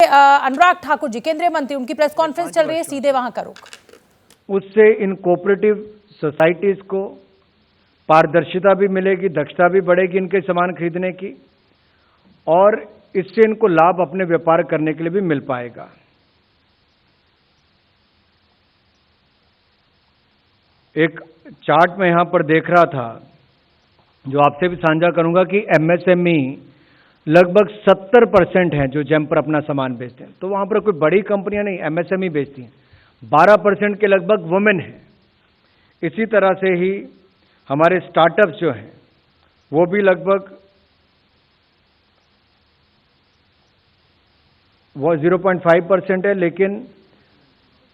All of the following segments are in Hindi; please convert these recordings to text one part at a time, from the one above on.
अनुराग ठाकुर जी, केंद्रीय मंत्री, उनकी प्रेस कॉन्फ्रेंस चल रही है, सीधे वहां का रुख। उससे इन कोऑपरेटिव सोसाइटीज को पारदर्शिता भी मिलेगी, दक्षता भी बढ़ेगी इनके सामान खरीदने की, और इससे इनको लाभ अपने व्यापार करने के लिए भी मिल पाएगा। एक चार्ट में यहां पर देख रहा था, जो आपसे भी साझा करूंगा, कि एमएसएमई लगभग 70% हैं जो जेम पर अपना सामान बेचते हैं। तो वहां पर कोई बड़ी कंपनियां नहीं एमएसएमई बेचती हैं, 12% के लगभग वुमेन हैं। इसी तरह से ही हमारे स्टार्टअप्स जो हैं वो भी लगभग 0.5% है, लेकिन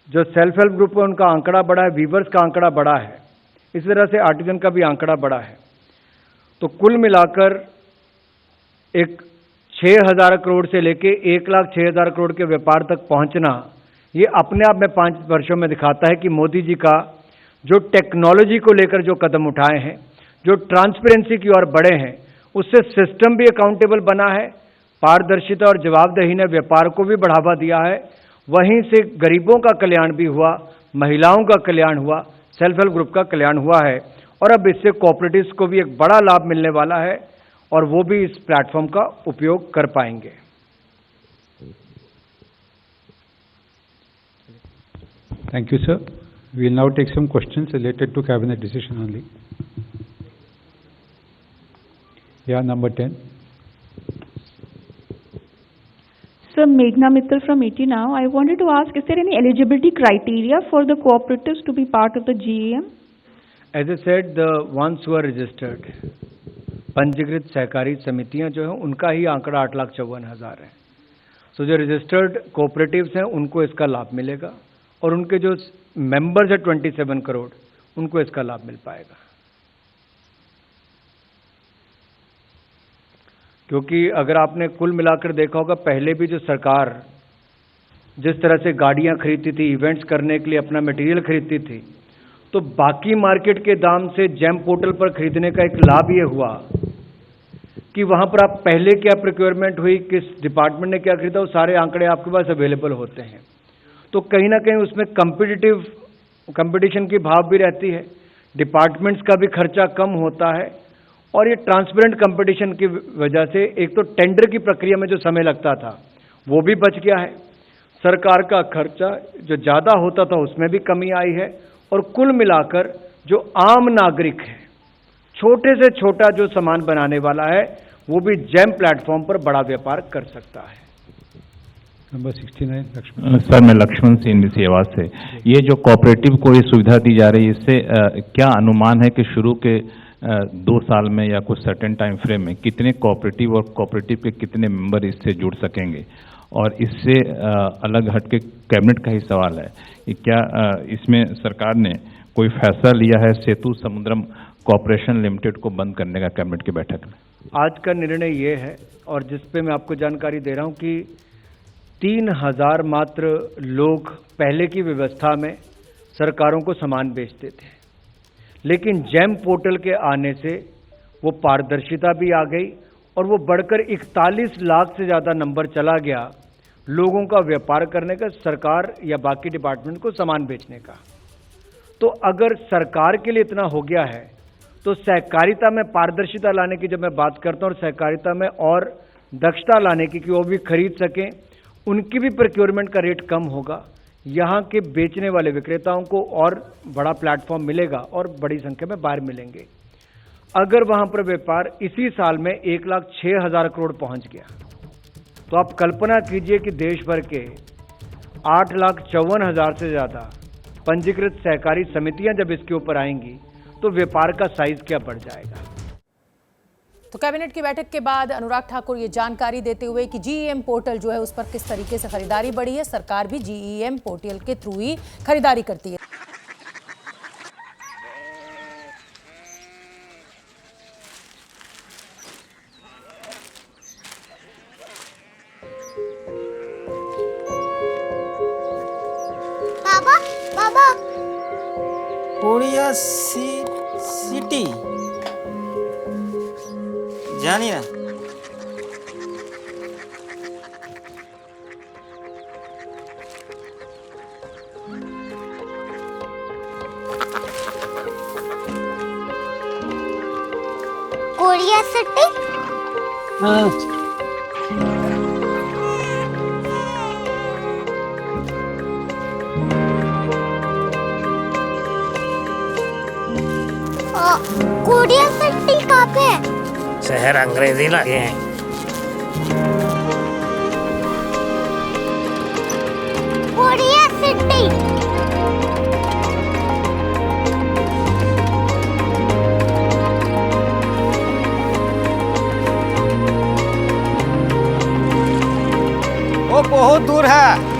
जो सेल्फ हेल्प ग्रुप है उनका आंकड़ा बड़ा है, वीवर्स का आंकड़ा बड़ा है, इसी तरह से आर्टिजन का भी आंकड़ा बड़ा है। तो कुल मिलाकर एक 6,000 करोड़ से लेके 1,06,000 करोड़ के व्यापार तक पहुंचना, ये अपने आप में 5 वर्षों में दिखाता है कि मोदी जी का जो टेक्नोलॉजी को लेकर जो कदम उठाए हैं, जो ट्रांसपेरेंसी की ओर बढ़े हैं, उससे सिस्टम भी अकाउंटेबल बना है, पारदर्शिता और जवाबदेही ने व्यापार को भी बढ़ावा दिया है, वहीं से गरीबों का कल्याण भी हुआ, महिलाओं का कल्याण हुआ, सेल्फ हेल्प ग्रुप का कल्याण हुआ है, और अब इससे कोऑपरेटिव्स को भी एक बड़ा लाभ मिलने वाला है और वो भी इस प्लेटफॉर्म का उपयोग कर पाएंगे। Thank you, sir. We will now take some questions related to cabinet decision only. Yeah, number 10. Sir, Meghna Mittal from ET Now. I wanted to ask, is there any eligibility criteria for the cooperatives to be part of the GEM? As I said, the ones who are registered, पंजीकृत सहकारी समितियां जो हैं उनका ही आंकड़ा 8,54,000 है। तो जो रजिस्टर्ड कोऑपरेटिव्स हैं उनको इसका लाभ मिलेगा, और उनके जो मेंबर्स है 27 करोड़, उनको इसका लाभ मिल पाएगा। क्योंकि अगर आपने कुल मिलाकर देखा होगा, पहले भी जो सरकार जिस तरह से गाड़ियां खरीदती थी, इवेंट्स करने के लिए अपना मटेरियल खरीदती थी, तो बाकी मार्केट के दाम से जेम पोर्टल पर खरीदने का एक लाभ ये हुआ कि वहां पर आप पहले क्या प्रोक्योरमेंट हुई, किस डिपार्टमेंट ने क्या खरीदा, वो सारे आंकड़े आपके पास अवेलेबल होते हैं। तो कहीं ना कहीं उसमें कंपटीशन की भाव भी रहती है, डिपार्टमेंट्स का भी खर्चा कम होता है, और ये ट्रांसपेरेंट कंपटीशन की वजह से एक तो टेंडर की प्रक्रिया में जो समय लगता था वो भी बच गया है, सरकार का खर्चा जो ज़्यादा होता था उसमें भी कमी आई है, और कुल मिलाकर जो आम नागरिक है, छोटे से छोटा जो सामान बनाने वाला है, वो भी जेम प्लेटफॉर्म पर बड़ा व्यापार कर सकता है। नंबर 69 लक्ष्मण। सर, मैं लक्ष्मण सिंह सी आवाज से, ये जो कोऑपरेटिव को ये सुविधा दी जा रही है, इससे क्या अनुमान है कि शुरू के 2 साल में या कुछ सर्टेन टाइम फ्रेम में कितने कोऑपरेटिव और कोऑपरेटिव के कितने मेंबर इससे जुड़ सकेंगे? और इससे अलग हटके कैबिनेट का ही सवाल है कि क्या इसमें सरकार ने कोई फैसला लिया है सेतु समुद्रम कॉर्पोरेशन लिमिटेड को बंद करने का कैबिनेट की बैठक में? आज का निर्णय ये है, और जिस पे मैं आपको जानकारी दे रहा हूं, कि 3,000 मात्र लोग पहले की व्यवस्था में सरकारों को सामान बेचते थे, लेकिन जेम पोर्टल के आने से वो पारदर्शिता भी आ गई और वो बढ़कर 41 लाख से ज़्यादा नंबर चला गया लोगों का व्यापार करने का, सरकार या बाकी डिपार्टमेंट को सामान बेचने का। तो अगर सरकार के लिए इतना हो गया है, तो सहकारिता में पारदर्शिता लाने की जब मैं बात करता हूँ, और सहकारिता में और दक्षता लाने की कि वो भी खरीद सकें, उनकी भी प्रोक्योरमेंट का रेट कम होगा, यहाँ के बेचने वाले विक्रेताओं को और बड़ा प्लेटफॉर्म मिलेगा और बड़ी संख्या में बाहर मिलेंगे। अगर वहाँ पर व्यापार इसी साल में 1,06,000 करोड़ पहुँच गया, तो आप कल्पना कीजिए कि देश भर के 8,54,000 से ज़्यादा पंजीकृत सहकारी समितियां जब इसके ऊपर आएंगी, तो व्यापार का साइज क्या बढ़ जाएगा। तो कैबिनेट की बैठक के बाद अनुराग ठाकुर ये जानकारी देते हुए कि जीईएम पोर्टल जो है उस पर किस तरीके से खरीदारी बढ़ी है, सरकार भी जीईएम पोर्टल के थ्रू ही खरीदारी करती है। बाबा बाबा कोरिया सिटी जानिए क्यूरियोसिटी। क्यूरियोसिटी कहाँ पे है? शहर अंग्रेजी लगे हैं। क्यूरियोसिटी। वो बहुत दूर है।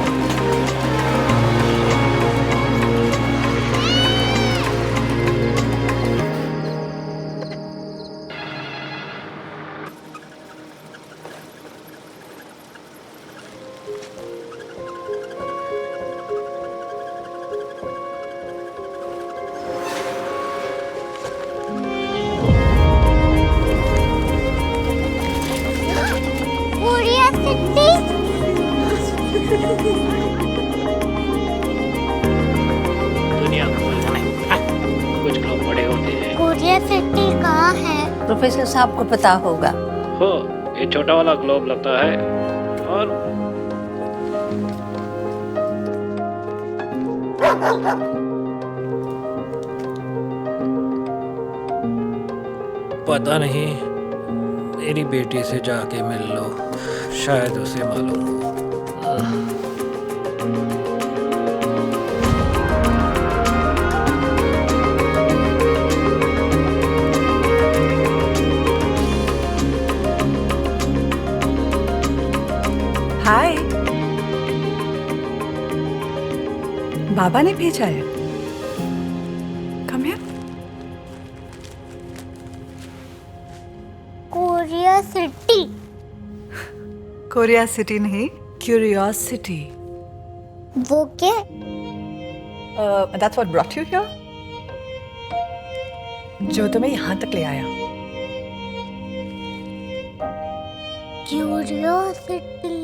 क्यूरियोसिटी। दुनिया को कुछ लोग बड़े होते हैं। क्यूरियोसिटी कहाँ है? प्रोफेसर साहब को पता होगा। हो, ये छोटा वाला ग्लोब लगता है और पता नहीं, मेरी बेटी से जाके मिल लो, शायद उसे मालूम हो। हाय, बाबा ने भेजा है। Come here. Curiosity. Korea city नहीं, क्यूरियोसिटी। वो क्या? That's what brought you here. जो तुम्हें यहाँ तक ले आया। क्यूरियोसिटी।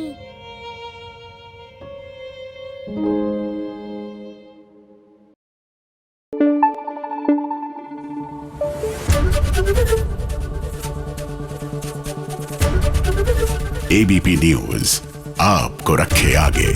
एबीपी न्यूज आपको रखे आगे।